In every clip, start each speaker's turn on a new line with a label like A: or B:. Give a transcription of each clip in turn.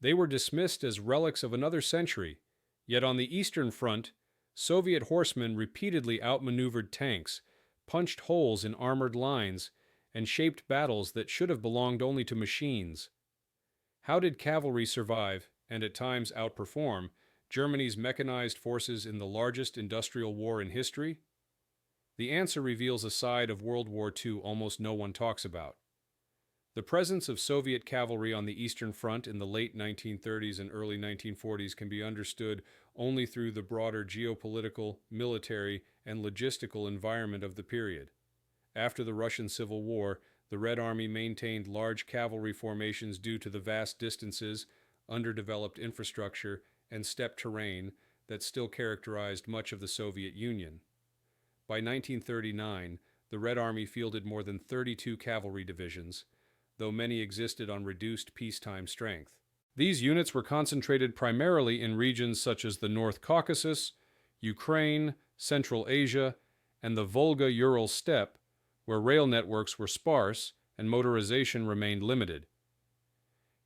A: They were dismissed as relics of another century, yet on the Eastern Front, Soviet horsemen repeatedly outmaneuvered tanks, punched holes in armored lines, and shaped battles that should have belonged only to machines. How did cavalry survive, and at times outperform, Germany's mechanized forces in the largest industrial war in history? The answer reveals a side of World War II almost no one talks about. The presence of Soviet cavalry on the Eastern Front in the late 1930s and early 1940s can be understood only through the broader geopolitical, military, and logistical environment of the period. After the Russian Civil War, the Red Army maintained large cavalry formations due to the vast distances, underdeveloped infrastructure, and steppe terrain that still characterized much of the Soviet Union. By 1939, the Red Army fielded more than 32 cavalry divisions, though many existed on reduced peacetime strength. These units were concentrated primarily in regions such as the North Caucasus, Ukraine, Central Asia, and the Volga-Ural steppe, where rail networks were sparse and motorization remained limited.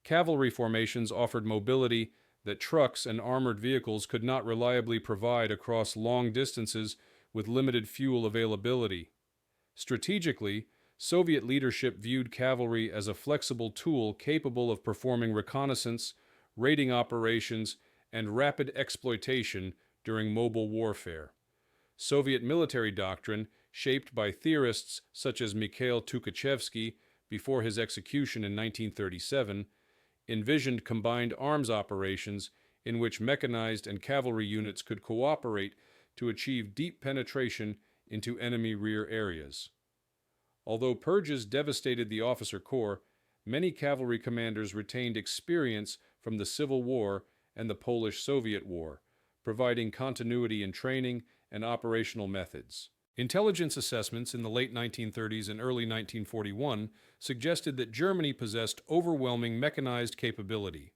A: Cavalry formations offered mobility that trucks and armored vehicles could not reliably provide across long distances with limited fuel availability. Strategically, Soviet leadership viewed cavalry as a flexible tool capable of performing reconnaissance, raiding operations, and rapid exploitation during mobile warfare. Soviet military doctrine, shaped by theorists such as Mikhail Tukhachevsky before his execution in 1937, envisioned combined arms operations in which mechanized and cavalry units could cooperate to achieve deep penetration into enemy rear areas. Although purges devastated the officer corps, many cavalry commanders retained experience from the Civil War and the Polish-Soviet War, providing continuity in training and operational methods. Intelligence assessments in the late 1930s and early 1941 suggested that Germany possessed overwhelming mechanized capability.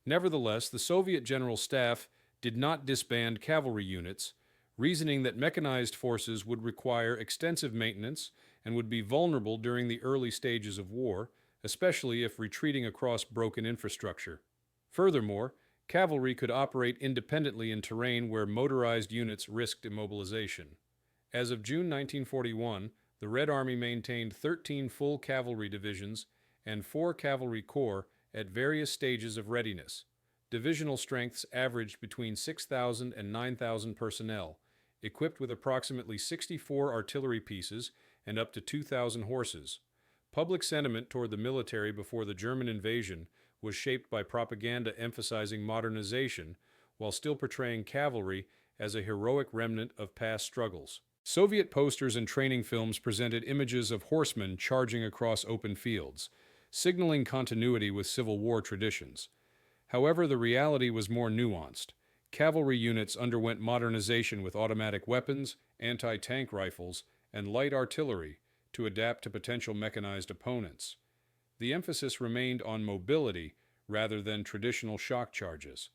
A: Nevertheless, the Soviet General Staff did not disband cavalry units, reasoning that mechanized forces would require extensive maintenance and would be vulnerable during the early stages of war, especially if retreating across broken infrastructure. Furthermore, cavalry could operate independently in terrain where motorized units risked immobilization. As of June 1941, the Red Army maintained 13 full cavalry divisions and 4 cavalry corps at various stages of readiness. Divisional strengths averaged between 6,000 and 9,000 personnel, equipped with approximately 64 artillery pieces and up to 2,000 horses. Public sentiment toward the military before the German invasion was shaped by propaganda emphasizing modernization while still portraying cavalry as a heroic remnant of past struggles. Soviet posters and training films presented images of horsemen charging across open fields, signaling continuity with Civil War traditions. However, the reality was more nuanced. Cavalry units underwent modernization with automatic weapons, anti-tank rifles, and light artillery to adapt to potential mechanized opponents. The emphasis remained on mobility rather than traditional shock charges.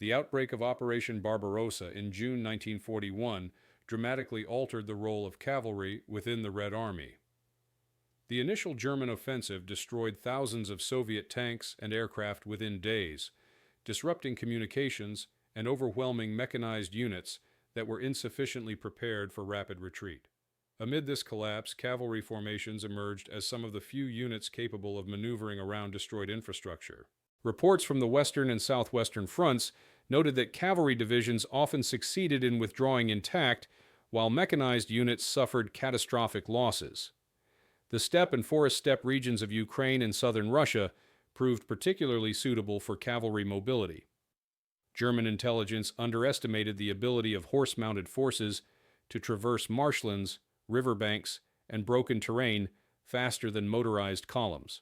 A: The outbreak of Operation Barbarossa in June 1941 dramatically altered the role of cavalry within the Red Army. The initial German offensive destroyed thousands of Soviet tanks and aircraft within days, disrupting communications and overwhelming mechanized units that were insufficiently prepared for rapid retreat. Amid this collapse, cavalry formations emerged as some of the few units capable of maneuvering around destroyed infrastructure. Reports from the Western and Southwestern fronts noted that cavalry divisions often succeeded in withdrawing intact, while mechanized units suffered catastrophic losses. The steppe and forest steppe regions of Ukraine and southern Russia proved particularly suitable for cavalry mobility. German intelligence underestimated the ability of horse-mounted forces to traverse marshlands, riverbanks, and broken terrain faster than motorized columns.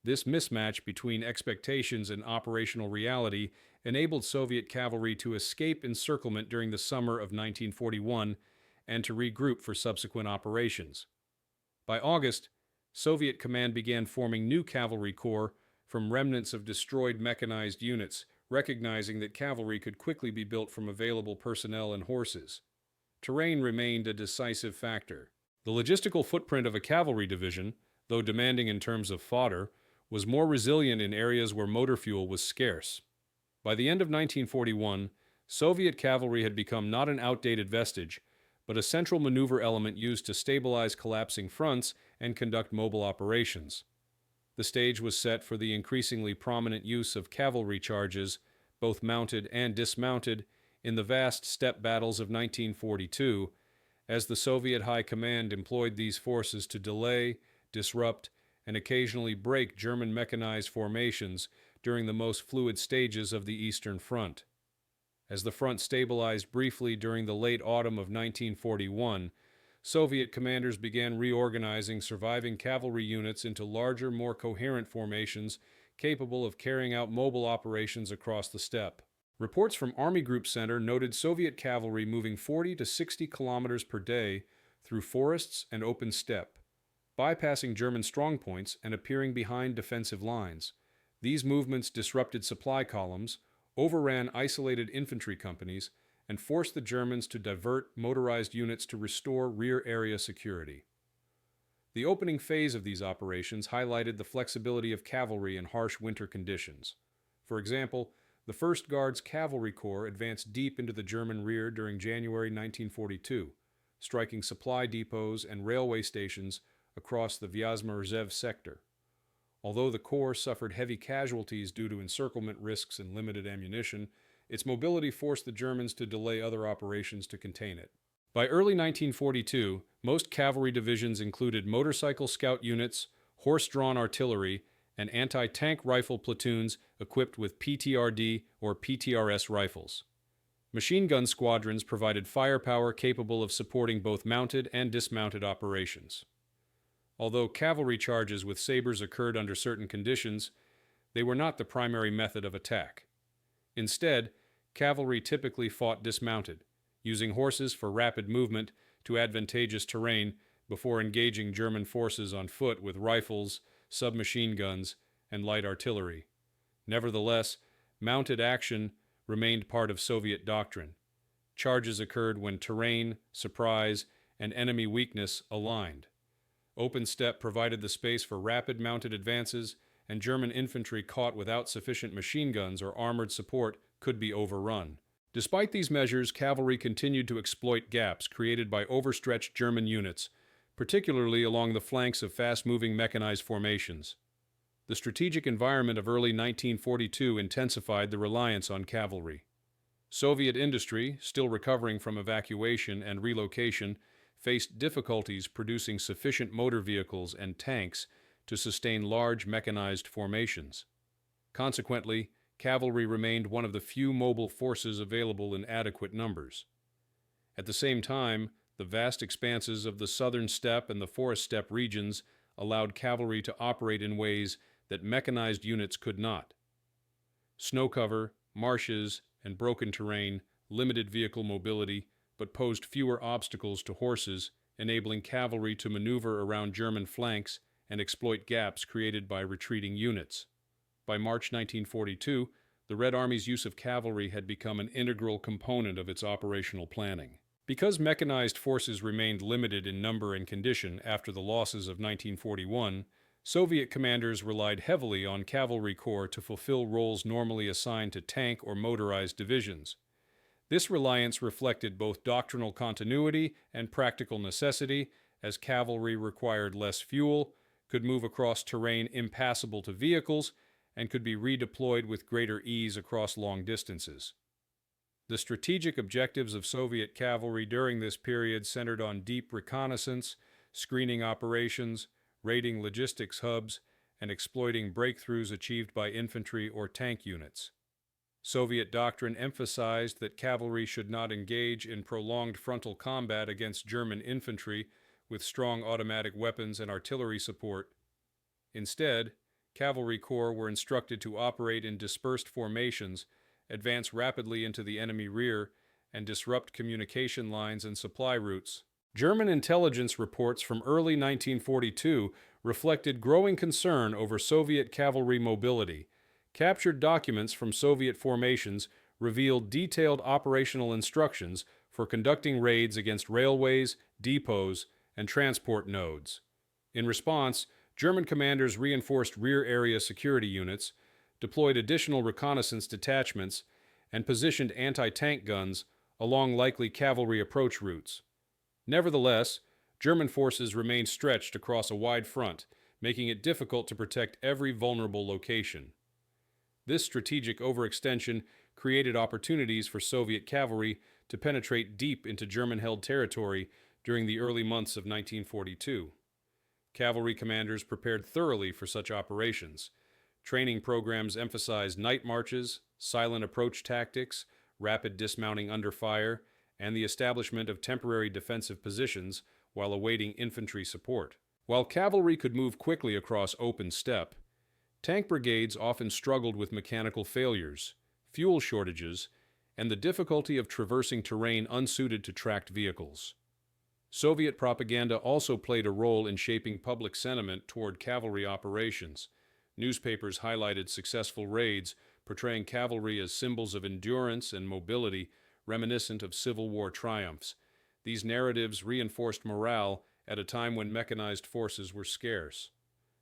A: This mismatch between expectations and operational reality enabled Soviet cavalry to escape encirclement during the summer of 1941 and to regroup for subsequent operations. By August, Soviet command began forming new cavalry corps from remnants of destroyed mechanized units, recognizing that cavalry could quickly be built from available personnel and horses. Terrain remained a decisive factor. The logistical footprint of a cavalry division, though demanding in terms of fodder, was more resilient in areas where motor fuel was scarce. By the end of 1941, Soviet cavalry had become not an outdated vestige, but a central maneuver element used to stabilize collapsing fronts and conduct mobile operations. The stage was set for the increasingly prominent use of cavalry charges, both mounted and dismounted, in the vast steppe battles of 1942, as the Soviet High Command employed these forces to delay, disrupt, and occasionally break German mechanized formations during the most fluid stages of the Eastern Front. As the front stabilized briefly during the late autumn of 1941, Soviet commanders began reorganizing surviving cavalry units into larger, more coherent formations capable of carrying out mobile operations across the steppe. Reports from Army Group Center noted Soviet cavalry moving 40 to 60 kilometers per day through forests and open steppe, bypassing German strongpoints and appearing behind defensive lines. These movements disrupted supply columns, overran isolated infantry companies, and forced the Germans to divert motorized units to restore rear area security. The opening phase of these operations highlighted the flexibility of cavalry in harsh winter conditions. For example, the 1st Guards Cavalry Corps advanced deep into the German rear during January 1942, striking supply depots and railway stations across the Vyazma sector. Although the Corps suffered heavy casualties due to encirclement risks and limited ammunition, its mobility forced the Germans to delay other operations to contain it. By early 1942, most cavalry divisions included motorcycle scout units, horse-drawn artillery, and anti-tank rifle platoons equipped with PTRD or PTRS rifles. Machine gun squadrons provided firepower capable of supporting both mounted and dismounted operations. Although cavalry charges with sabers occurred under certain conditions, they were not the primary method of attack. Instead, cavalry typically fought dismounted, using horses for rapid movement to advantageous terrain before engaging German forces on foot with rifles, submachine guns, and light artillery. Nevertheless, mounted action remained part of Soviet doctrine. Charges occurred when terrain, surprise, and enemy weakness aligned. Open steppe provided the space for rapid mounted advances, and German infantry caught without sufficient machine guns or armored support could be overrun. Despite these measures, cavalry continued to exploit gaps created by overstretched German units, particularly along the flanks of fast-moving mechanized formations. The strategic environment of early 1942 intensified the reliance on cavalry. Soviet industry, still recovering from evacuation and relocation, faced difficulties producing sufficient motor vehicles and tanks to sustain large mechanized formations. Consequently, cavalry remained one of the few mobile forces available in adequate numbers. At the same time, the vast expanses of the southern steppe and the forest steppe regions allowed cavalry to operate in ways that mechanized units could not. Snow cover, marshes, and broken terrain limited vehicle mobility, but posed fewer obstacles to horses, enabling cavalry to maneuver around German flanks and exploit gaps created by retreating units. By March 1942, the Red Army's use of cavalry had become an integral component of its operational planning. Because mechanized forces remained limited in number and condition after the losses of 1941, Soviet commanders relied heavily on cavalry corps to fulfill roles normally assigned to tank or motorized divisions. This reliance reflected both doctrinal continuity and practical necessity, as cavalry required less fuel, could move across terrain impassable to vehicles, and could be redeployed with greater ease across long distances. The strategic objectives of Soviet cavalry during this period centered on deep reconnaissance, screening operations, raiding logistics hubs, and exploiting breakthroughs achieved by infantry or tank units. Soviet doctrine emphasized that cavalry should not engage in prolonged frontal combat against German infantry with strong automatic weapons and artillery support. Instead, cavalry corps were instructed to operate in dispersed formations, advance rapidly into the enemy rear, and disrupt communication lines and supply routes. German intelligence reports from early 1942 reflected growing concern over Soviet cavalry mobility. Captured documents from Soviet formations revealed detailed operational instructions for conducting raids against railways, depots, and transport nodes. In response, German commanders reinforced rear area security units, deployed additional reconnaissance detachments, and positioned anti-tank guns along likely cavalry approach routes. Nevertheless, German forces remained stretched across a wide front, making it difficult to protect every vulnerable location. This strategic overextension created opportunities for Soviet cavalry to penetrate deep into German-held territory during the early months of 1942. Cavalry commanders prepared thoroughly for such operations. Training programs emphasized night marches, silent approach tactics, rapid dismounting under fire, and the establishment of temporary defensive positions while awaiting infantry support. While cavalry could move quickly across open steppe, tank brigades often struggled with mechanical failures, fuel shortages, and the difficulty of traversing terrain unsuited to tracked vehicles. Soviet propaganda also played a role in shaping public sentiment toward cavalry operations. Newspapers highlighted successful raids, portraying cavalry as symbols of endurance and mobility reminiscent of Civil War triumphs. These narratives reinforced morale at a time when mechanized forces were scarce.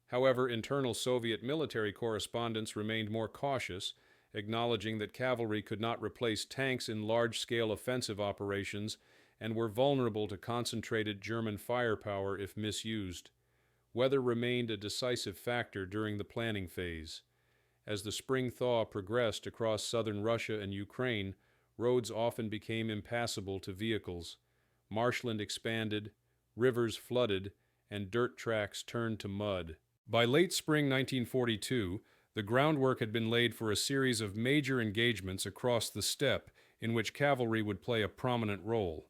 A: However, internal Soviet military correspondents remained more cautious, acknowledging that cavalry could not replace tanks in large-scale offensive operations and were vulnerable to concentrated German firepower if misused. Weather remained a decisive factor during the planning phase. As the spring thaw progressed across southern Russia and Ukraine, roads often became impassable to vehicles. Marshland expanded, rivers flooded, and dirt tracks turned to mud. By late spring 1942, the groundwork had been laid for a series of major engagements across the steppe in which cavalry would play a prominent role.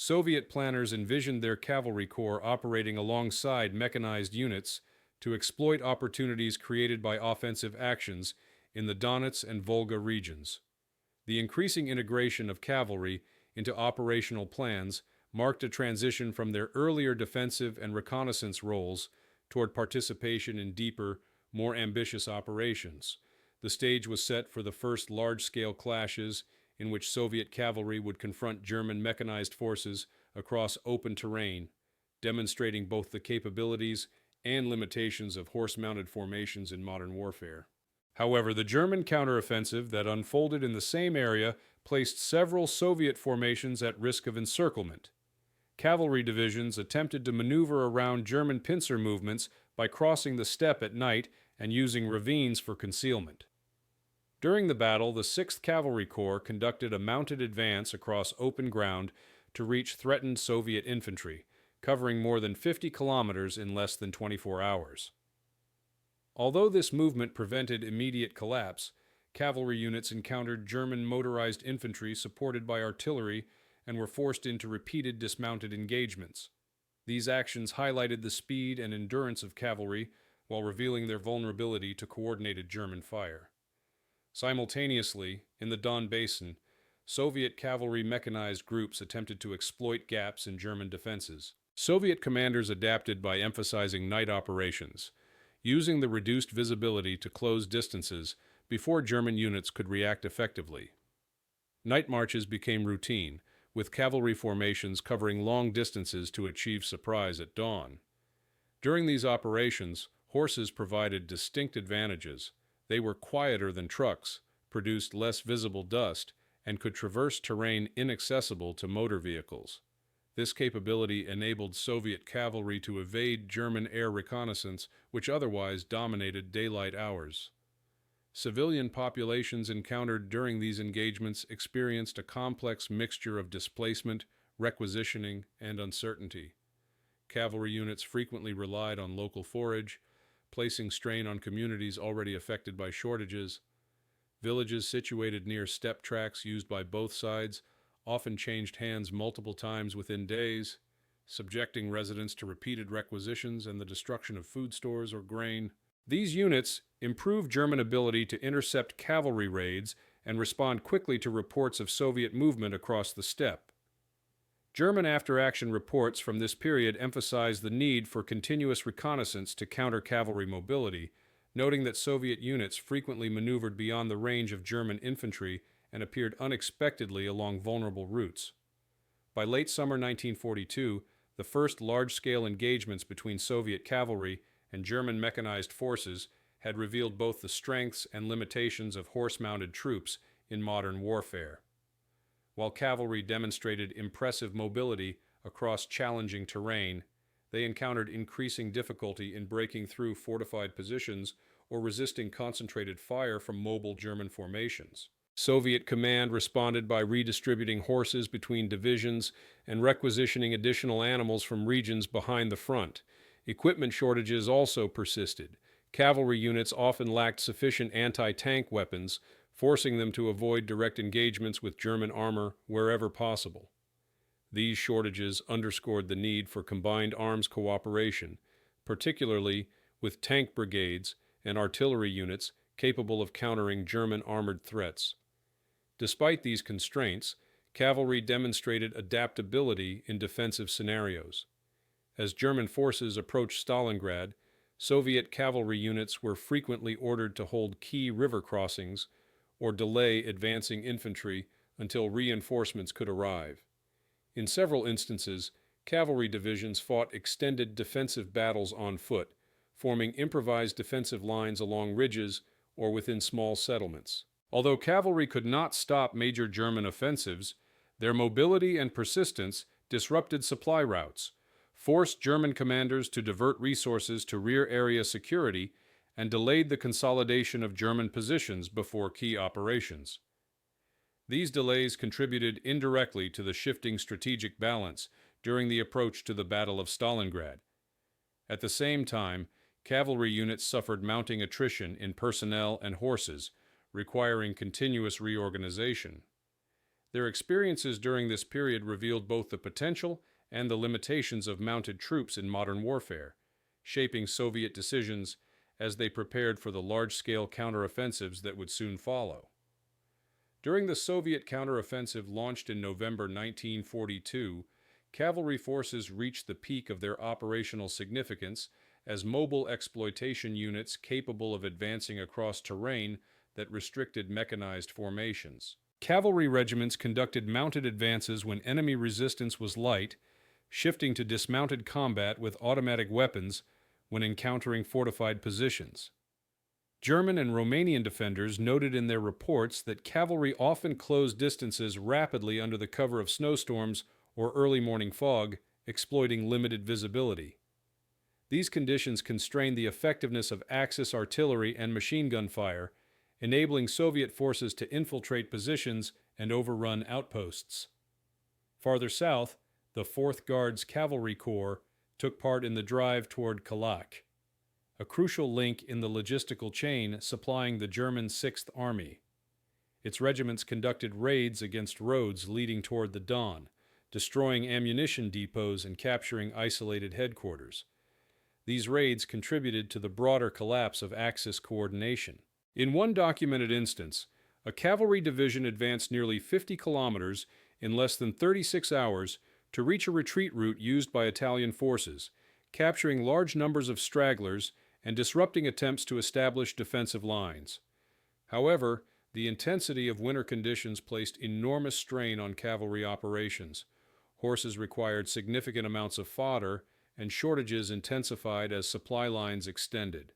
A: Soviet planners envisioned their cavalry corps operating alongside mechanized units to exploit opportunities created by offensive actions in the Donets and Volga regions. The increasing integration of cavalry into operational plans marked a transition from their earlier defensive and reconnaissance roles toward participation in deeper, more ambitious operations. The stage was set for the first large-scale clashes in which Soviet cavalry would confront German mechanized forces across open terrain, demonstrating both the capabilities and limitations of horse-mounted formations in modern warfare. However, the German counteroffensive that unfolded in the same area placed several Soviet formations at risk of encirclement. Cavalry divisions attempted to maneuver around German pincer movements by crossing the steppe at night and using ravines for concealment. During the battle, the 6th Cavalry Corps conducted a mounted advance across open ground to reach threatened Soviet infantry, covering more than 50 kilometers in less than 24 hours. Although this movement prevented immediate collapse, cavalry units encountered German motorized infantry supported by artillery and were forced into repeated dismounted engagements. These actions highlighted the speed and endurance of cavalry while revealing their vulnerability to coordinated German fire. Simultaneously, in the Don Basin, Soviet cavalry mechanized groups attempted to exploit gaps in German defenses. Soviet commanders adapted by emphasizing night operations, using the reduced visibility to close distances before German units could react effectively. Night marches became routine, with cavalry formations covering long distances to achieve surprise at dawn. During these operations, horses provided distinct advantages. They were quieter than trucks, produced less visible dust, and could traverse terrain inaccessible to motor vehicles. This capability enabled Soviet cavalry to evade German air reconnaissance, which otherwise dominated daylight hours. Civilian populations encountered during these engagements experienced a complex mixture of displacement, requisitioning, and uncertainty. Cavalry units frequently relied on local forage, placing strain on communities already affected by shortages. Villages situated near steppe tracks used by both sides often changed hands multiple times within days, subjecting residents to repeated requisitions and the destruction of food stores or grain. These units improved German ability to intercept cavalry raids and respond quickly to reports of Soviet movement across the steppe. German after-action reports from this period emphasized the need for continuous reconnaissance to counter cavalry mobility, noting that Soviet units frequently maneuvered beyond the range of German infantry and appeared unexpectedly along vulnerable routes. By late summer 1942, the first large-scale engagements between Soviet cavalry and German mechanized forces had revealed both the strengths and limitations of horse-mounted troops in modern warfare. While cavalry demonstrated impressive mobility across challenging terrain, they encountered increasing difficulty in breaking through fortified positions or resisting concentrated fire from mobile German formations. Soviet command responded by redistributing horses between divisions and requisitioning additional animals from regions behind the front. Equipment shortages also persisted. Cavalry units often lacked sufficient anti-tank weapons, forcing them to avoid direct engagements with German armor wherever possible. These shortages underscored the need for combined arms cooperation, particularly with tank brigades and artillery units capable of countering German armored threats. Despite these constraints, cavalry demonstrated adaptability in defensive scenarios. As German forces approached Stalingrad, Soviet cavalry units were frequently ordered to hold key river crossings or delay advancing infantry until reinforcements could arrive. In several instances, cavalry divisions fought extended defensive battles on foot, forming improvised defensive lines along ridges or within small settlements. Although cavalry could not stop major German offensives, their mobility and persistence disrupted supply routes, forced German commanders to divert resources to rear area security, and delayed the consolidation of German positions before key operations. These delays contributed indirectly to the shifting strategic balance during the approach to the Battle of Stalingrad. At the same time, cavalry units suffered mounting attrition in personnel and horses, requiring continuous reorganization. Their experiences during this period revealed both the potential and the limitations of mounted troops in modern warfare, shaping Soviet decisions as they prepared for the large-scale counteroffensives that would soon follow. During the Soviet counteroffensive launched in November 1942, cavalry forces reached the peak of their operational significance as mobile exploitation units capable of advancing across terrain that restricted mechanized formations. Cavalry regiments conducted mounted advances when enemy resistance was light, shifting to dismounted combat with automatic weapons when encountering fortified positions. German and Romanian defenders noted in their reports that cavalry often closed distances rapidly under the cover of snowstorms or early morning fog, exploiting limited visibility. These conditions constrained the effectiveness of Axis artillery and machine gun fire, enabling Soviet forces to infiltrate positions and overrun outposts. Farther south, the 4th Guards Cavalry Corps took part in the drive toward Kalach, a crucial link in the logistical chain supplying the German 6th Army. Its regiments conducted raids against roads leading toward the Don, destroying ammunition depots and capturing isolated headquarters. These raids contributed to the broader collapse of Axis coordination. In one documented instance, a cavalry division advanced nearly 50 kilometers in less than 36 hours to reach a retreat route used by Italian forces, capturing large numbers of stragglers and disrupting attempts to establish defensive lines. However, the intensity of winter conditions placed enormous strain on cavalry operations. Horses required significant amounts of fodder, and shortages intensified as supply lines extended.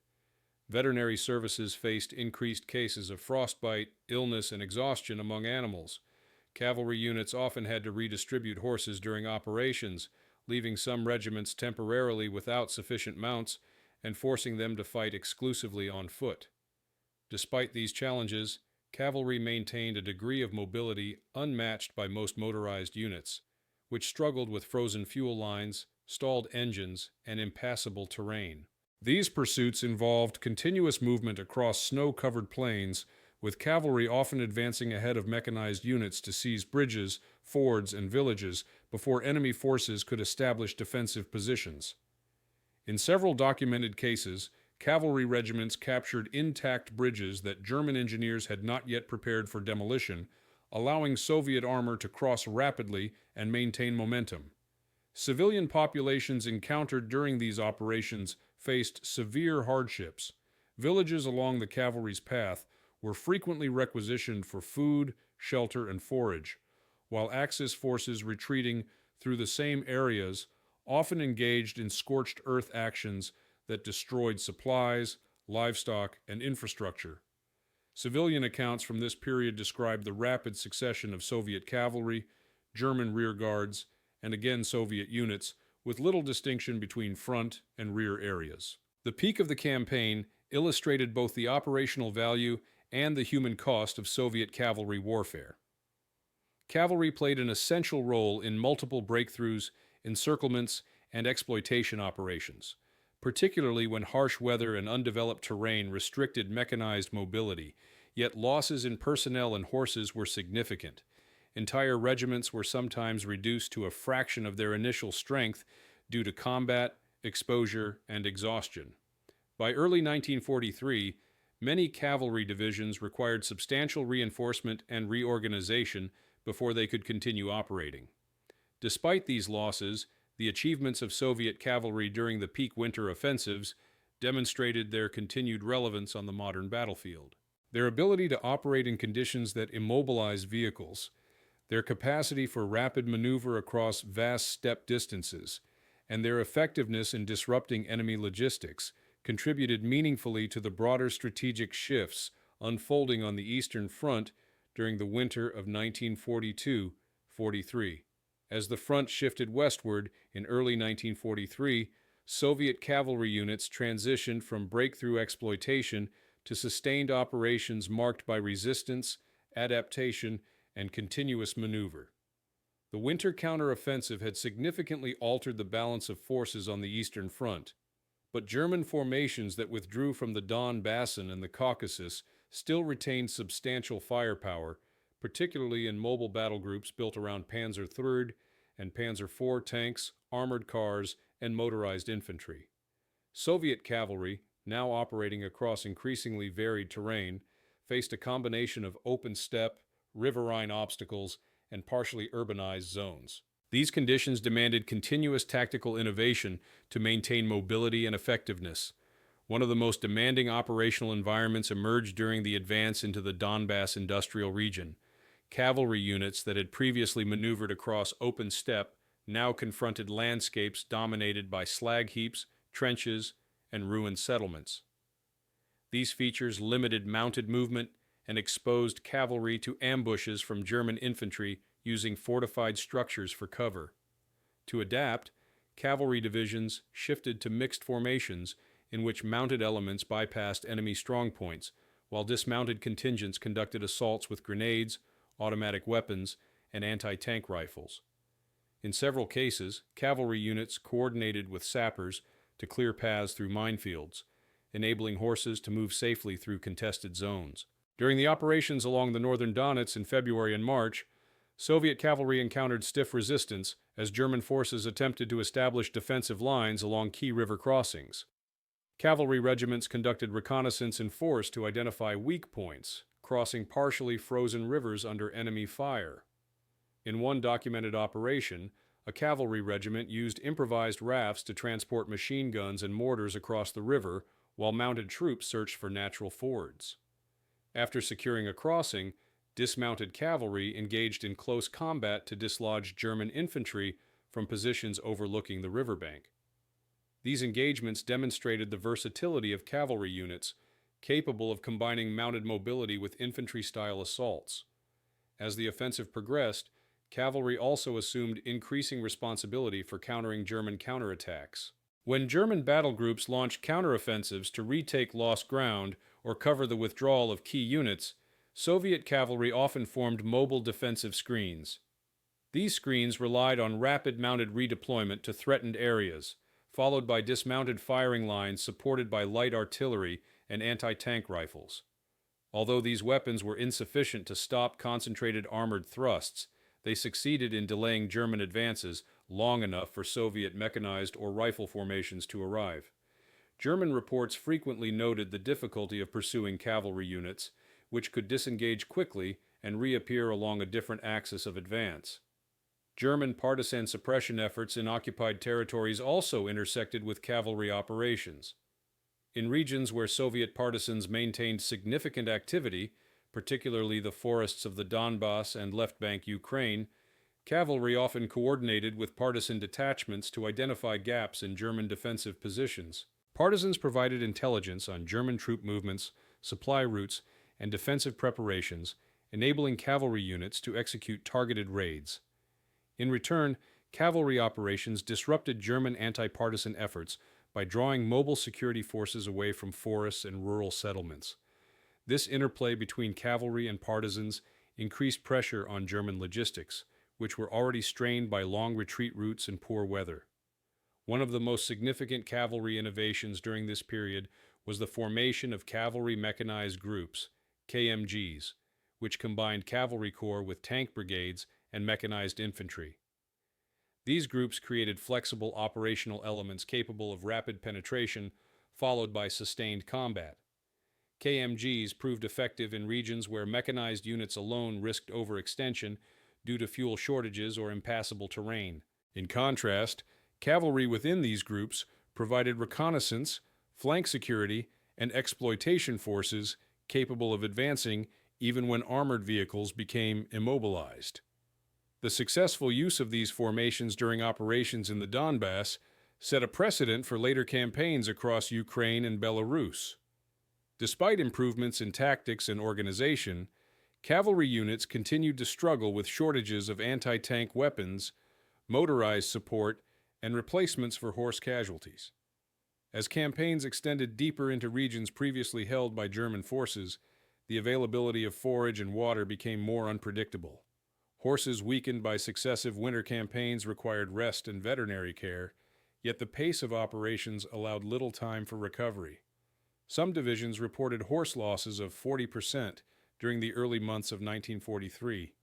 A: Veterinary services faced increased cases of frostbite, illness, and exhaustion among animals. Cavalry units often had to redistribute horses during operations, leaving some regiments temporarily without sufficient mounts and forcing them to fight exclusively on foot. Despite these challenges, cavalry maintained a degree of mobility unmatched by most motorized units, which struggled with frozen fuel lines, stalled engines, and impassable terrain. These pursuits involved continuous movement across snow-covered plains, with cavalry often advancing ahead of mechanized units to seize bridges, fords, and villages before enemy forces could establish defensive positions. In several documented cases, cavalry regiments captured intact bridges that German engineers had not yet prepared for demolition, allowing Soviet armor to cross rapidly and maintain momentum. Civilian populations encountered during these operations faced severe hardships. Villages along the cavalry's path were frequently requisitioned for food, shelter, and forage, while Axis forces retreating through the same areas often engaged in scorched earth actions that destroyed supplies, livestock, and infrastructure. Civilian accounts from this period describe the rapid succession of Soviet cavalry, German rearguards, and again Soviet units, with little distinction between front and rear areas. The peak of the campaign illustrated both the operational value and the human cost of Soviet cavalry warfare. Cavalry played an essential role in multiple breakthroughs, encirclements, and exploitation operations, particularly when harsh weather and undeveloped terrain restricted mechanized mobility, yet losses in personnel and horses were significant. Entire regiments were sometimes reduced to a fraction of their initial strength due to combat, exposure, and exhaustion. By early 1943, many cavalry divisions required substantial reinforcement and reorganization before they could continue operating. Despite these losses, the achievements of Soviet cavalry during the peak winter offensives demonstrated their continued relevance on the modern battlefield. Their ability to operate in conditions that immobilize vehicles, their capacity for rapid maneuver across vast steppe distances, and their effectiveness in disrupting enemy logistics contributed meaningfully to the broader strategic shifts unfolding on the Eastern Front during the winter of 1942-43. As the front shifted westward in early 1943, Soviet cavalry units transitioned from breakthrough exploitation to sustained operations marked by resistance, adaptation, and continuous maneuver. The winter counteroffensive had significantly altered the balance of forces on the Eastern Front, but German formations that withdrew from the Don Basin and the Caucasus still retained substantial firepower, particularly in mobile battle groups built around Panzer III and Panzer IV tanks, armored cars, and motorized infantry. Soviet cavalry, now operating across increasingly varied terrain, faced a combination of open steppe, riverine obstacles, and partially urbanized zones. These conditions demanded continuous tactical innovation to maintain mobility and effectiveness. One of the most demanding operational environments emerged during the advance into the Donbass industrial region. Cavalry units that had previously maneuvered across open steppe now confronted landscapes dominated by slag heaps, trenches, and ruined settlements. These features limited mounted movement and exposed cavalry to ambushes from German infantry using fortified structures for cover. To adapt, cavalry divisions shifted to mixed formations in which mounted elements bypassed enemy strongpoints, while dismounted contingents conducted assaults with grenades, automatic weapons, and anti-tank rifles. In several cases, cavalry units coordinated with sappers to clear paths through minefields, enabling horses to move safely through contested zones. During the operations along the northern Donets in February and March, Soviet cavalry encountered stiff resistance as German forces attempted to establish defensive lines along key river crossings. Cavalry regiments conducted reconnaissance in force to identify weak points, crossing partially frozen rivers under enemy fire. In one documented operation, a cavalry regiment used improvised rafts to transport machine guns and mortars across the river, while mounted troops searched for natural fords. After securing a crossing, dismounted cavalry engaged in close combat to dislodge German infantry from positions overlooking the riverbank. These engagements demonstrated the versatility of cavalry units, capable of combining mounted mobility with infantry-style assaults. As the offensive progressed, cavalry also assumed increasing responsibility for countering German counterattacks. When German battle groups launched counteroffensives to retake lost ground or cover the withdrawal of key units, Soviet cavalry often formed mobile defensive screens. These screens relied on rapid mounted redeployment to threatened areas, followed by dismounted firing lines supported by light artillery and anti-tank rifles. Although these weapons were insufficient to stop concentrated armored thrusts, they succeeded in delaying German advances long enough for Soviet mechanized or rifle formations to arrive. German reports frequently noted the difficulty of pursuing cavalry units, which could disengage quickly and reappear along a different axis of advance. German partisan suppression efforts in occupied territories also intersected with cavalry operations. In regions where Soviet partisans maintained significant activity, particularly the forests of the Donbass and left bank Ukraine, cavalry often coordinated with partisan detachments to identify gaps in German defensive positions. Partisans provided intelligence on German troop movements, supply routes, and defensive preparations, enabling cavalry units to execute targeted raids. In return, cavalry operations disrupted German anti-partisan efforts by drawing mobile security forces away from forests and rural settlements. This interplay between cavalry and partisans increased pressure on German logistics, which were already strained by long retreat routes and poor weather. One of the most significant cavalry innovations during this period was the formation of cavalry mechanized groups, KMGs, which combined cavalry corps with tank brigades and mechanized infantry. These groups created flexible operational elements capable of rapid penetration, followed by sustained combat. KMGs proved effective in regions where mechanized units alone risked overextension due to fuel shortages or impassable terrain. In contrast, cavalry within these groups provided reconnaissance, flank security, and exploitation forces capable of advancing even when armored vehicles became immobilized. The successful use of these formations during operations in the Donbass set a precedent for later campaigns across Ukraine and Belarus. Despite improvements in tactics and organization, cavalry units continued to struggle with shortages of anti-tank weapons, motorized support, and replacements for horse casualties. As campaigns extended deeper into regions previously held by German forces, the availability of forage and water became more unpredictable. Horses weakened by successive winter campaigns required rest and veterinary care, yet the pace of operations allowed little time for recovery. Some divisions reported horse losses of 40% during the early months of 1943,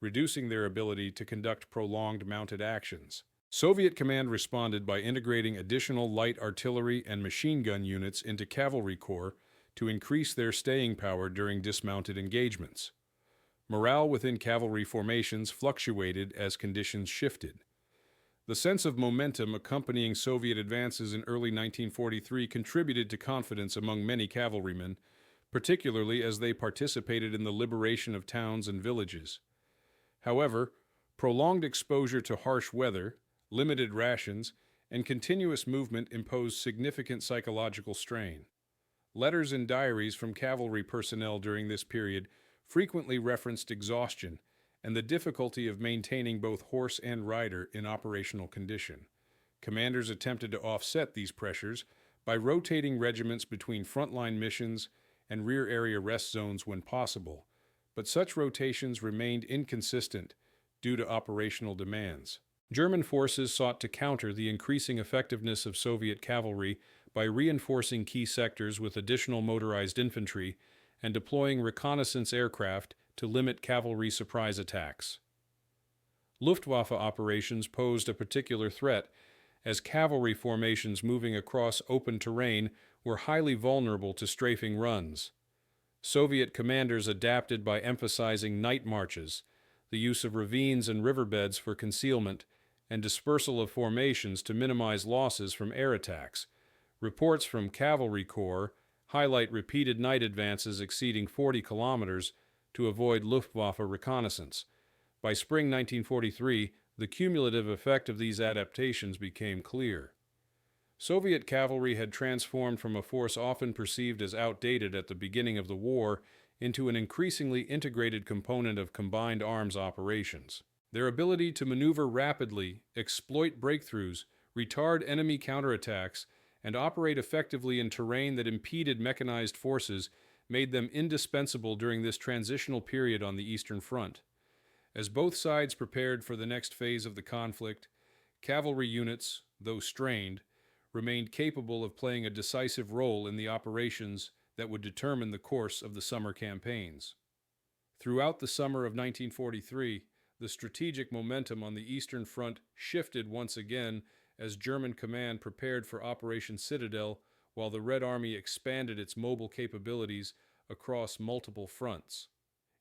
A: reducing their ability to conduct prolonged mounted actions. Soviet command responded by integrating additional light artillery and machine gun units into cavalry corps to increase their staying power during dismounted engagements. Morale within cavalry formations fluctuated as conditions shifted. The sense of momentum accompanying Soviet advances in early 1943 contributed to confidence among many cavalrymen, particularly as they participated in the liberation of towns and villages. However, prolonged exposure to harsh weather, limited rations, and continuous movement imposed significant psychological strain. Letters and diaries from cavalry personnel during this period frequently referenced exhaustion and the difficulty of maintaining both horse and rider in operational condition. Commanders attempted to offset these pressures by rotating regiments between frontline missions and rear area rest zones when possible, but such rotations remained inconsistent due to operational demands. German forces sought to counter the increasing effectiveness of Soviet cavalry by reinforcing key sectors with additional motorized infantry and deploying reconnaissance aircraft to limit cavalry surprise attacks. Luftwaffe operations posed a particular threat, as cavalry formations moving across open terrain were highly vulnerable to strafing runs. Soviet commanders adapted by emphasizing night marches, the use of ravines and riverbeds for concealment, and dispersal of formations to minimize losses from air attacks. Reports from cavalry corps highlight repeated night advances exceeding 40 kilometers to avoid Luftwaffe reconnaissance. By spring 1943, the cumulative effect of these adaptations became clear. Soviet cavalry had transformed from a force often perceived as outdated at the beginning of the war into an increasingly integrated component of combined arms operations. Their ability to maneuver rapidly, exploit breakthroughs, retard enemy counterattacks, and operate effectively in terrain that impeded mechanized forces made them indispensable during this transitional period on the Eastern Front. As both sides prepared for the next phase of the conflict, cavalry units, though strained, remained capable of playing a decisive role in the operations that would determine the course of the summer campaigns. Throughout the summer of 1943, the strategic momentum on the Eastern Front shifted once again as German command prepared for Operation Citadel while the Red Army expanded its mobile capabilities across multiple fronts.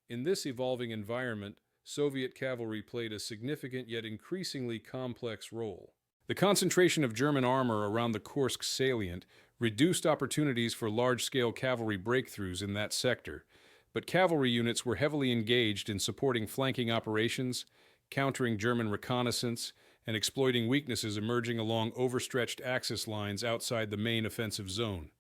A: In this evolving environment, Soviet cavalry played a significant yet increasingly complex role. The concentration of German armor around the Kursk salient reduced opportunities for large-scale cavalry breakthroughs in that sector, but cavalry units were heavily engaged in supporting flanking operations, countering German reconnaissance, and exploiting weaknesses emerging along overstretched axis lines outside the main offensive zone.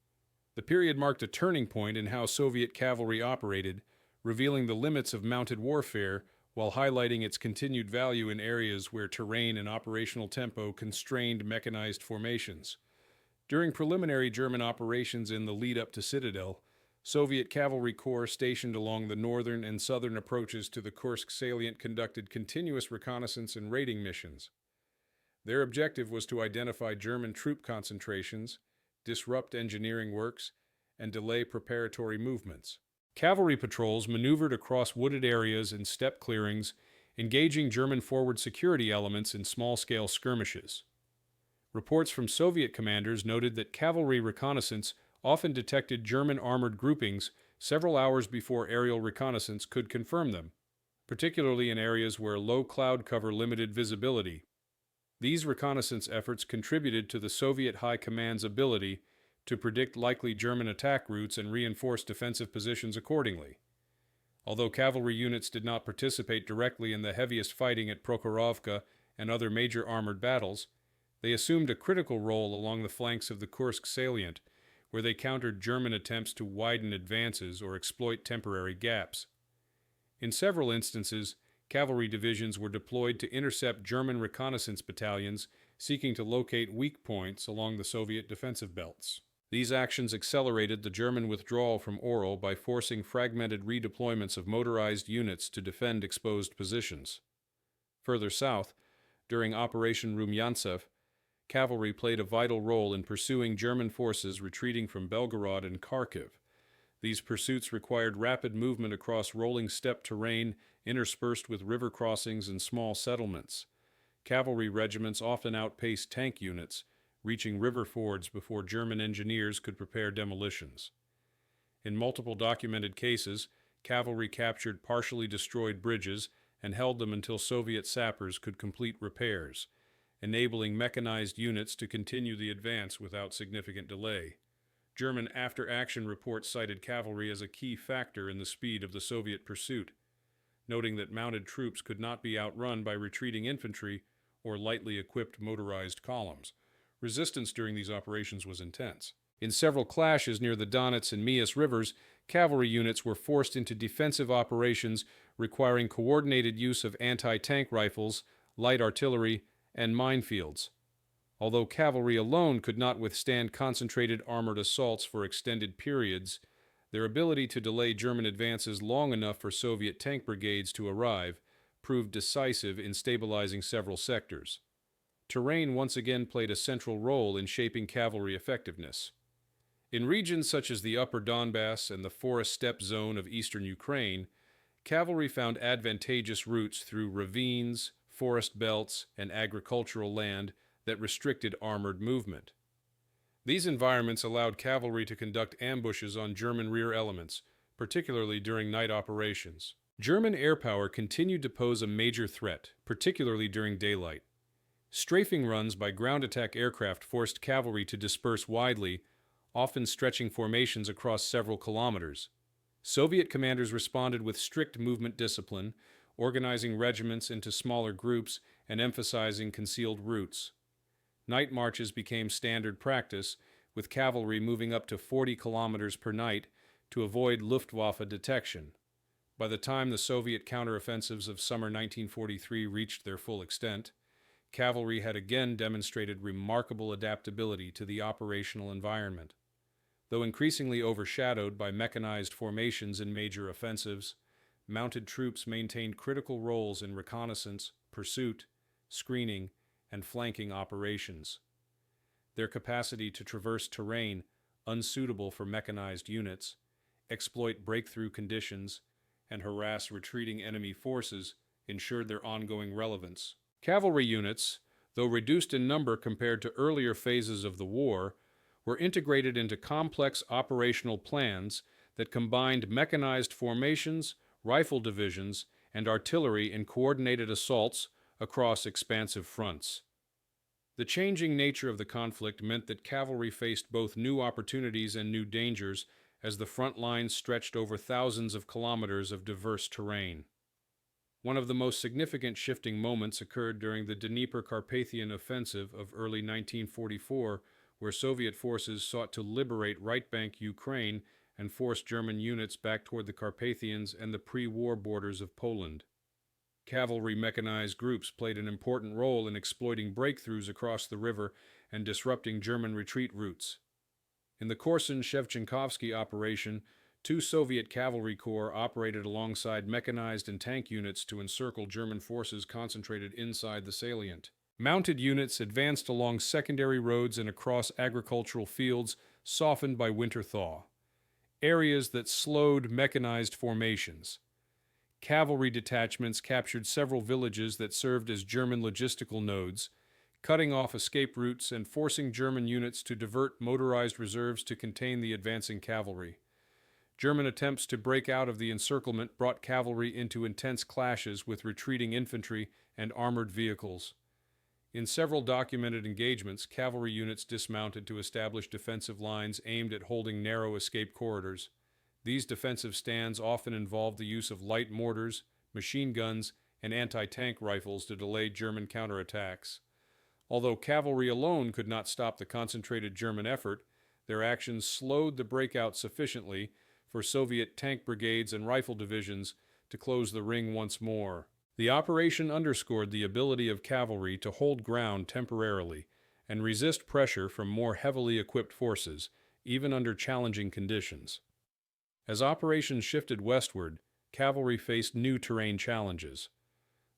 A: The period marked a turning point in how Soviet cavalry operated, revealing the limits of mounted warfare while highlighting its continued value in areas where terrain and operational tempo constrained mechanized formations. During preliminary German operations in the lead-up to Citadel, Soviet cavalry corps stationed along the northern and southern approaches to the Kursk salient conducted continuous reconnaissance and raiding missions. Their objective was to identify German troop concentrations, disrupt engineering works, and delay preparatory movements. Cavalry patrols maneuvered across wooded areas and steppe clearings, engaging German forward security elements in small-scale skirmishes. Reports from Soviet commanders noted that cavalry reconnaissance often detected German armored groupings several hours before aerial reconnaissance could confirm them, particularly in areas where low cloud cover limited visibility. These reconnaissance efforts contributed to the Soviet High Command's ability to predict likely German attack routes and reinforce defensive positions accordingly. Although cavalry units did not participate directly in the heaviest fighting at Prokhorovka and other major armored battles, they assumed a critical role along the flanks of the Kursk salient, where they countered German attempts to widen advances or exploit temporary gaps. In several instances, cavalry divisions were deployed to intercept German reconnaissance battalions seeking to locate weak points along the Soviet defensive belts. These actions accelerated the German withdrawal from Orel by forcing fragmented redeployments of motorized units to defend exposed positions. Further south, during Operation Rumyantsev, cavalry played a vital role in pursuing German forces retreating from Belgorod and Kharkiv. These pursuits required rapid movement across rolling steppe terrain interspersed with river crossings and small settlements. Cavalry regiments often outpaced tank units, reaching river fords before German engineers could prepare demolitions. In multiple documented cases, cavalry captured partially destroyed bridges and held them until Soviet sappers could complete repairs, enabling mechanized units to continue the advance without significant delay. German after-action reports cited cavalry as a key factor in the speed of the Soviet pursuit, noting that mounted troops could not be outrun by retreating infantry or lightly equipped motorized columns. Resistance during these operations was intense. In several clashes near the Donets and Mias rivers, cavalry units were forced into defensive operations requiring coordinated use of anti-tank rifles, light artillery, and minefields. Although cavalry alone could not withstand concentrated armored assaults for extended periods, their ability to delay German advances long enough for Soviet tank brigades to arrive proved decisive in stabilizing several sectors. Terrain once again played a central role in shaping cavalry effectiveness. In regions such as the Upper Donbass and the forest steppe zone of eastern Ukraine, cavalry found advantageous routes through ravines, forest belts, and agricultural land that restricted armored movement. These environments allowed cavalry to conduct ambushes on German rear elements, particularly during night operations. German air power continued to pose a major threat, particularly during daylight. Strafing runs by ground attack aircraft forced cavalry to disperse widely, often stretching formations across several kilometers. Soviet commanders responded with strict movement discipline, organizing regiments into smaller groups and emphasizing concealed routes. Night marches became standard practice, with cavalry moving up to 40 kilometers per night to avoid Luftwaffe detection. By the time the Soviet counteroffensives of summer 1943 reached their full extent, cavalry had again demonstrated remarkable adaptability to the operational environment. Though increasingly overshadowed by mechanized formations in major offensives, mounted troops maintained critical roles in reconnaissance, pursuit, screening, and flanking operations. Their capacity to traverse terrain unsuitable for mechanized units, exploit breakthrough conditions, and harass retreating enemy forces ensured their ongoing relevance. Cavalry units, though reduced in number compared to earlier phases of the war, were integrated into complex operational plans that combined mechanized formations, rifle divisions, and artillery in coordinated assaults across expansive fronts. The changing nature of the conflict meant that cavalry faced both new opportunities and new dangers as the front lines stretched over thousands of kilometers of diverse terrain. One of the most significant shifting moments occurred during the Dnieper-Carpathian Offensive of early 1944, where Soviet forces sought to liberate right-bank Ukraine and force German units back toward the Carpathians and the pre-war borders of Poland. Cavalry mechanized groups played an important role in exploiting breakthroughs across the river and disrupting German retreat routes. In the Korsun-Shevchenkovsky operation, two Soviet cavalry corps operated alongside mechanized and tank units to encircle German forces concentrated inside the salient. Mounted units advanced along secondary roads and across agricultural fields softened by winter thaw, areas that slowed mechanized formations. Cavalry detachments captured several villages that served as German logistical nodes, cutting off escape routes and forcing German units to divert motorized reserves to contain the advancing cavalry. German attempts to break out of the encirclement brought cavalry into intense clashes with retreating infantry and armored vehicles. In several documented engagements, cavalry units dismounted to establish defensive lines aimed at holding narrow escape corridors. These defensive stands often involved the use of light mortars, machine guns, and anti-tank rifles to delay German counterattacks. Although cavalry alone could not stop the concentrated German effort, their actions slowed the breakout sufficiently for Soviet tank brigades and rifle divisions to close the ring once more. The operation underscored the ability of cavalry to hold ground temporarily and resist pressure from more heavily equipped forces, even under challenging conditions. As operations shifted westward, cavalry faced new terrain challenges.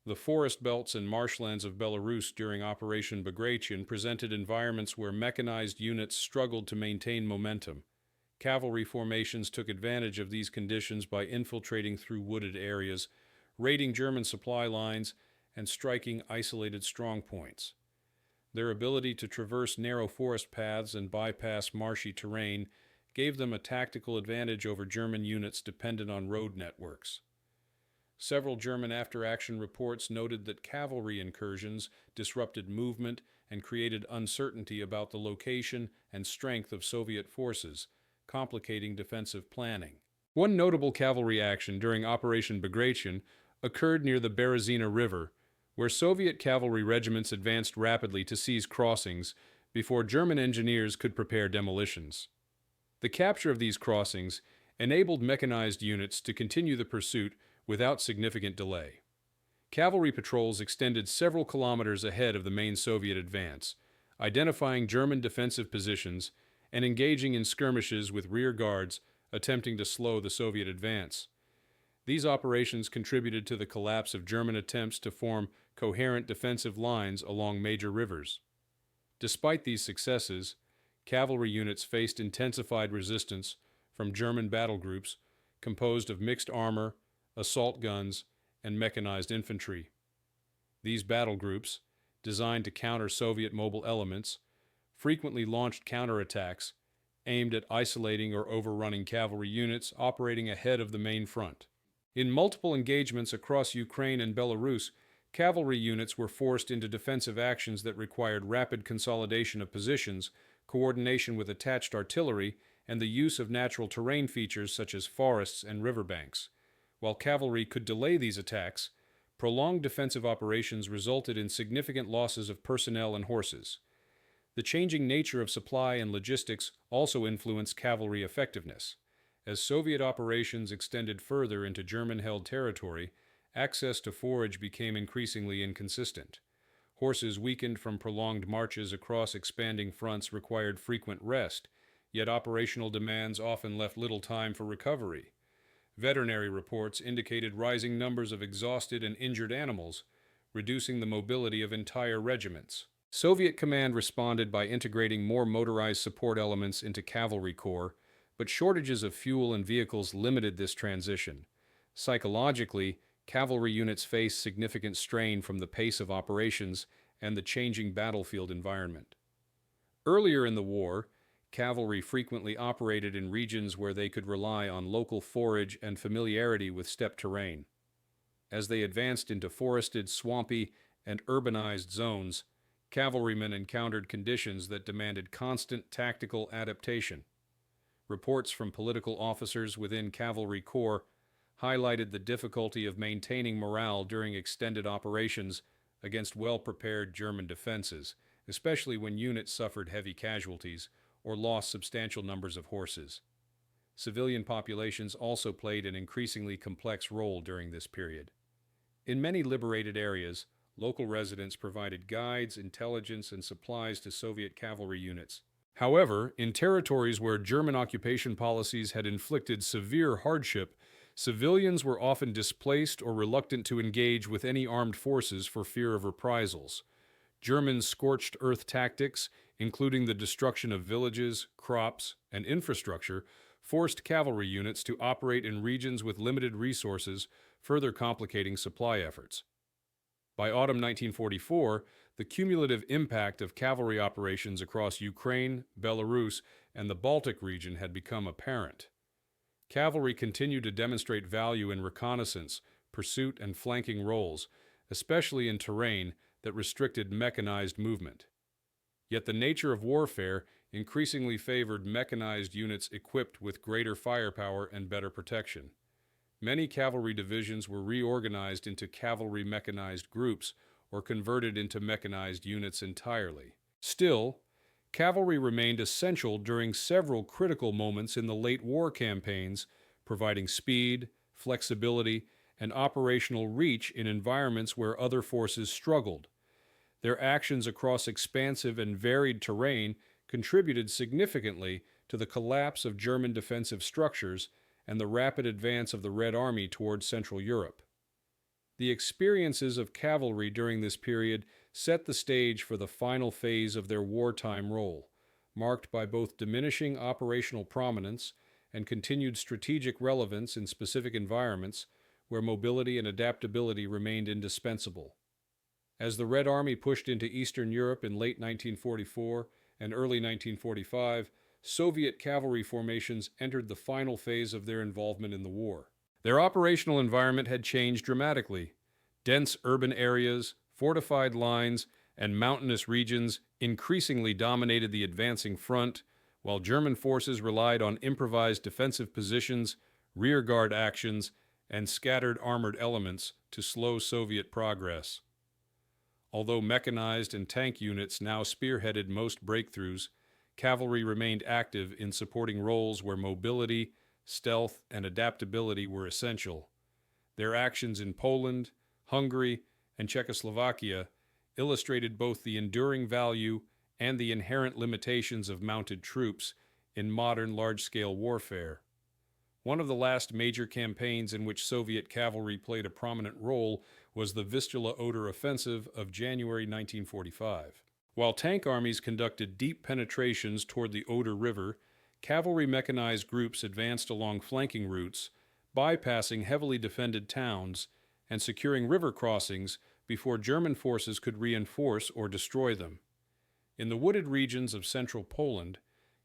A: The forest belts and marshlands of Belarus during Operation Bagration presented environments where mechanized units struggled to maintain momentum. Cavalry formations took advantage of these conditions by infiltrating through wooded areas, raiding German supply lines, and striking isolated strongpoints. Their ability to traverse narrow forest paths and bypass marshy terrain gave them a tactical advantage over German units dependent on road networks. Several German after-action reports noted that cavalry incursions disrupted movement and created uncertainty about the location and strength of Soviet forces, complicating defensive planning. One notable cavalry action during Operation Bagration occurred near the Berezina River, where Soviet cavalry regiments advanced rapidly to seize crossings before German engineers could prepare demolitions. The capture of these crossings enabled mechanized units to continue the pursuit without significant delay. Cavalry patrols extended several kilometers ahead of the main Soviet advance, identifying German defensive positions and engaging in skirmishes with rear guards attempting to slow the Soviet advance. These operations contributed to the collapse of German attempts to form coherent defensive lines along major rivers. Despite these successes, cavalry units faced intensified resistance from German battle groups composed of mixed armor, assault guns, and mechanized infantry. These battle groups, designed to counter Soviet mobile elements, frequently launched counterattacks aimed at isolating or overrunning cavalry units operating ahead of the main front. In multiple engagements across Ukraine and Belarus, cavalry units were forced into defensive actions that required rapid consolidation of positions, coordination with attached artillery, and the use of natural terrain features such as forests and riverbanks. While cavalry could delay these attacks, prolonged defensive operations resulted in significant losses of personnel and horses. The changing nature of supply and logistics also influenced cavalry effectiveness. As Soviet operations extended further into German-held territory, access to forage became increasingly inconsistent. Horses weakened from prolonged marches across expanding fronts required frequent rest, yet operational demands often left little time for recovery. Veterinary reports indicated rising numbers of exhausted and injured animals, reducing the mobility of entire regiments. Soviet command responded by integrating more motorized support elements into cavalry corps, but shortages of fuel and vehicles limited this transition. Psychologically, cavalry units faced significant strain from the pace of operations and the changing battlefield environment. Earlier in the war, cavalry frequently operated in regions where they could rely on local forage and familiarity with steppe terrain. As they advanced into forested, swampy, and urbanized zones, cavalrymen encountered conditions that demanded constant tactical adaptation. Reports from political officers within cavalry corps highlighted the difficulty of maintaining morale during extended operations against well-prepared German defenses, especially when units suffered heavy casualties or lost substantial numbers of horses. Civilian populations also played an increasingly complex role during this period. In many liberated areas, local residents provided guides, intelligence, and supplies to Soviet cavalry units. However, in territories where German occupation policies had inflicted severe hardship, civilians were often displaced or reluctant to engage with any armed forces for fear of reprisals. German scorched earth tactics, including the destruction of villages, crops, and infrastructure, forced cavalry units to operate in regions with limited resources, further complicating supply efforts. By autumn 1944, the cumulative impact of cavalry operations across Ukraine, Belarus, and the Baltic region had become apparent. Cavalry continued to demonstrate value in reconnaissance, pursuit, and flanking roles, especially in terrain that restricted mechanized movement. Yet the nature of warfare increasingly favored mechanized units equipped with greater firepower and better protection. Many cavalry divisions were reorganized into cavalry mechanized groups or converted into mechanized units entirely. Still, cavalry remained essential during several critical moments in the late war campaigns, providing speed, flexibility, and operational reach in environments where other forces struggled. Their actions across expansive and varied terrain contributed significantly to the collapse of German defensive structures and the rapid advance of the Red Army toward Central Europe. The experiences of cavalry during this period set the stage for the final phase of their wartime role, marked by both diminishing operational prominence and continued strategic relevance in specific environments where mobility and adaptability remained indispensable. As the Red Army pushed into Eastern Europe in late 1944 and early 1945, Soviet cavalry formations entered the final phase of their involvement in the war. Their operational environment had changed dramatically. Dense urban areas, fortified lines, and mountainous regions increasingly dominated the advancing front, while German forces relied on improvised defensive positions, rearguard actions, and scattered armored elements to slow Soviet progress. Although mechanized and tank units now spearheaded most breakthroughs, cavalry remained active in supporting roles where mobility, stealth, and adaptability were essential. Their actions in Poland, Hungary, and Czechoslovakia illustrated both the enduring value and the inherent limitations of mounted troops in modern large-scale warfare. One of the last major campaigns in which Soviet cavalry played a prominent role was the Vistula-Oder offensive of January 1945. While tank armies conducted deep penetrations toward the Oder River, cavalry mechanized groups advanced along flanking routes, bypassing heavily defended towns and securing river crossings before German forces could reinforce or destroy them. In the wooded regions of central Poland,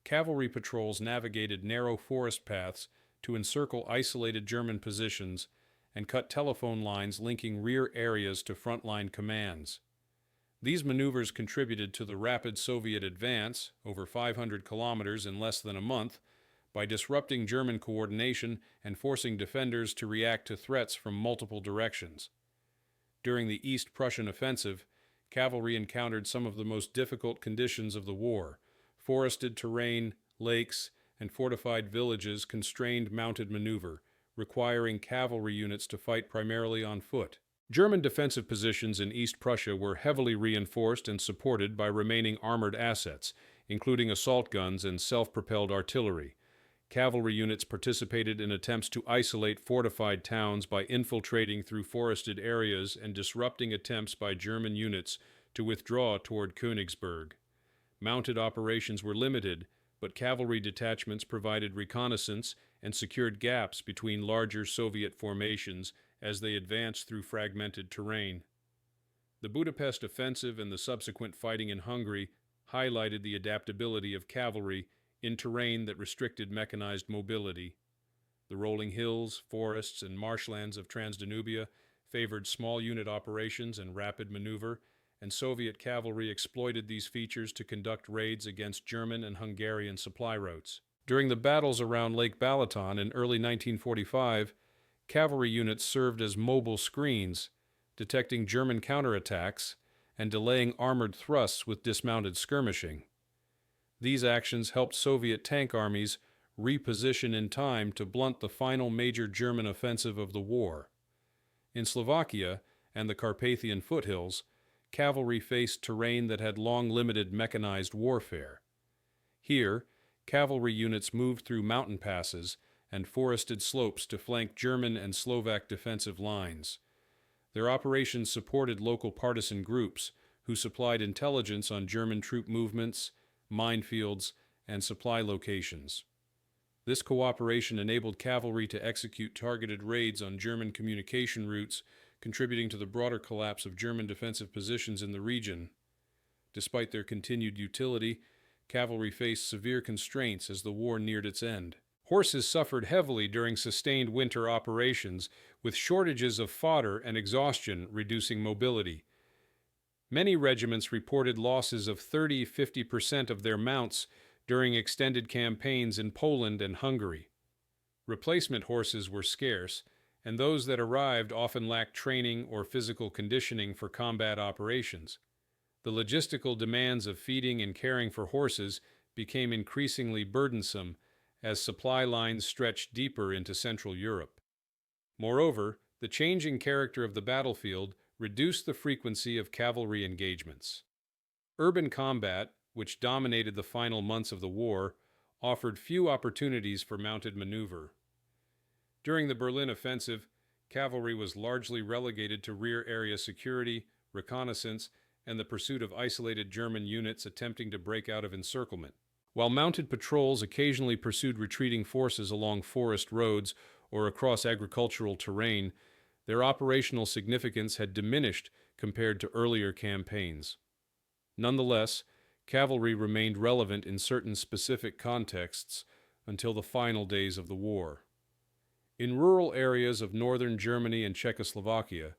A: cavalry patrols navigated narrow forest paths to encircle isolated German positions and cut telephone lines linking rear areas to frontline commands. These maneuvers contributed to the rapid Soviet advance, over 500 kilometers in less than a month, by disrupting German coordination and forcing defenders to react to threats from multiple directions. During the East Prussian offensive, cavalry encountered some of the most difficult conditions of the war. Forested terrain, lakes, and fortified villages constrained mounted maneuver, requiring cavalry units to fight primarily on foot. German defensive positions in East Prussia were heavily reinforced and supported by remaining armored assets, including assault guns and self-propelled artillery. Cavalry units participated in attempts to isolate fortified towns by infiltrating through forested areas and disrupting attempts by German units to withdraw toward Königsberg. Mounted operations were limited, but cavalry detachments provided reconnaissance and secured gaps between larger Soviet formations as they advanced through fragmented terrain. The Budapest offensive and the subsequent fighting in Hungary highlighted the adaptability of cavalry in terrain that restricted mechanized mobility. The rolling hills, forests, and marshlands of Transdanubia favored small unit operations and rapid maneuver, and Soviet cavalry exploited these features to conduct raids against German and Hungarian supply routes. During the battles around Lake Balaton in early 1945, cavalry units served as mobile screens, detecting German counterattacks and delaying armored thrusts with dismounted skirmishing. These actions helped Soviet tank armies reposition in time to blunt the final major German offensive of the war. In Slovakia and the Carpathian foothills, cavalry faced terrain that had long limited mechanized warfare. Here, cavalry units moved through mountain passes and forested slopes to flank German and Slovak defensive lines. Their operations supported local partisan groups who supplied intelligence on German troop movements, minefields, and supply locations. This cooperation enabled cavalry to execute targeted raids on German communication routes, contributing to the broader collapse of German defensive positions in the region. Despite their continued utility, cavalry faced severe constraints as the war neared its end. Horses suffered heavily during sustained winter operations, with shortages of fodder and exhaustion reducing mobility. Many regiments reported losses of 30–50% of their mounts during extended campaigns in Poland and Hungary. Replacement horses were scarce, and those that arrived often lacked training or physical conditioning for combat operations. The logistical demands of feeding and caring for horses became increasingly burdensome as supply lines stretched deeper into Central Europe. Moreover, the changing character of the battlefield reduced the frequency of cavalry engagements. Urban combat, which dominated the final months of the war, offered few opportunities for mounted maneuver. During the Berlin offensive, cavalry was largely relegated to rear area security, reconnaissance, and the pursuit of isolated German units attempting to break out of encirclement. While mounted patrols occasionally pursued retreating forces along forest roads or across agricultural terrain, their operational significance had diminished compared to earlier campaigns. Nonetheless, cavalry remained relevant in certain specific contexts until the final days of the war. In rural areas of northern Germany and Czechoslovakia,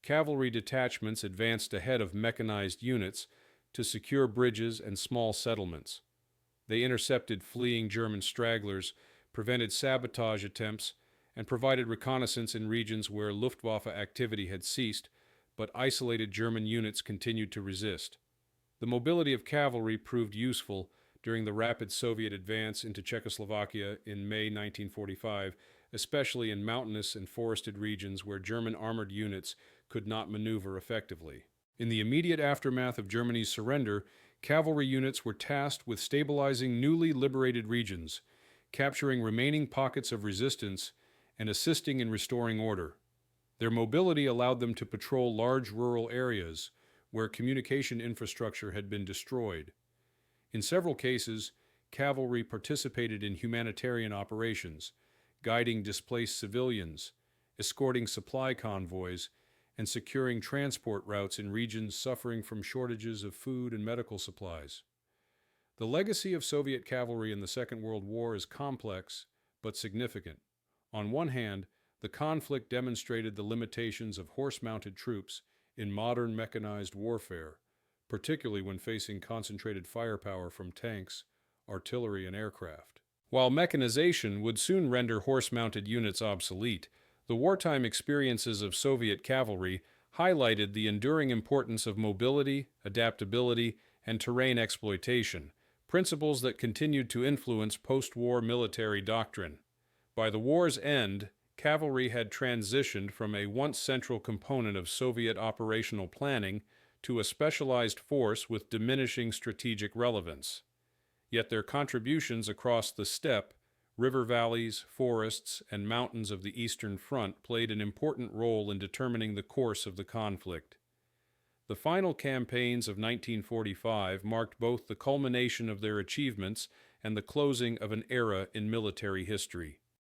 A: cavalry detachments advanced ahead of mechanized units to secure bridges and small settlements. They intercepted fleeing German stragglers, prevented sabotage attempts, and provided reconnaissance in regions where Luftwaffe activity had ceased, but isolated German units continued to resist. The mobility of cavalry proved useful during the rapid Soviet advance into Czechoslovakia in May 1945, especially in mountainous and forested regions where German armored units could not maneuver effectively. In the immediate aftermath of Germany's surrender, cavalry units were tasked with stabilizing newly liberated regions, capturing remaining pockets of resistance, and assisting in restoring order. Their mobility allowed them to patrol large rural areas where communication infrastructure had been destroyed. In several cases, cavalry participated in humanitarian operations, guiding displaced civilians, escorting supply convoys, and securing transport routes in regions suffering from shortages of food and medical supplies. The legacy of Soviet cavalry in the Second World War is complex but significant. On one hand, the conflict demonstrated the limitations of horse-mounted troops in modern mechanized warfare, particularly when facing concentrated firepower from tanks, artillery, and aircraft. While mechanization would soon render horse-mounted units obsolete, the wartime experiences of Soviet cavalry highlighted the enduring importance of mobility, adaptability, and terrain exploitation, principles that continued to influence post-war military doctrine. By the war's end, cavalry had transitioned from a once central component of Soviet operational planning to a specialized force with diminishing strategic relevance. Yet their contributions across the steppe, river valleys, forests, and mountains of the Eastern Front played an important role in determining the course of the conflict. The final campaigns of 1945 marked both the culmination of their achievements and the closing of an era in military history.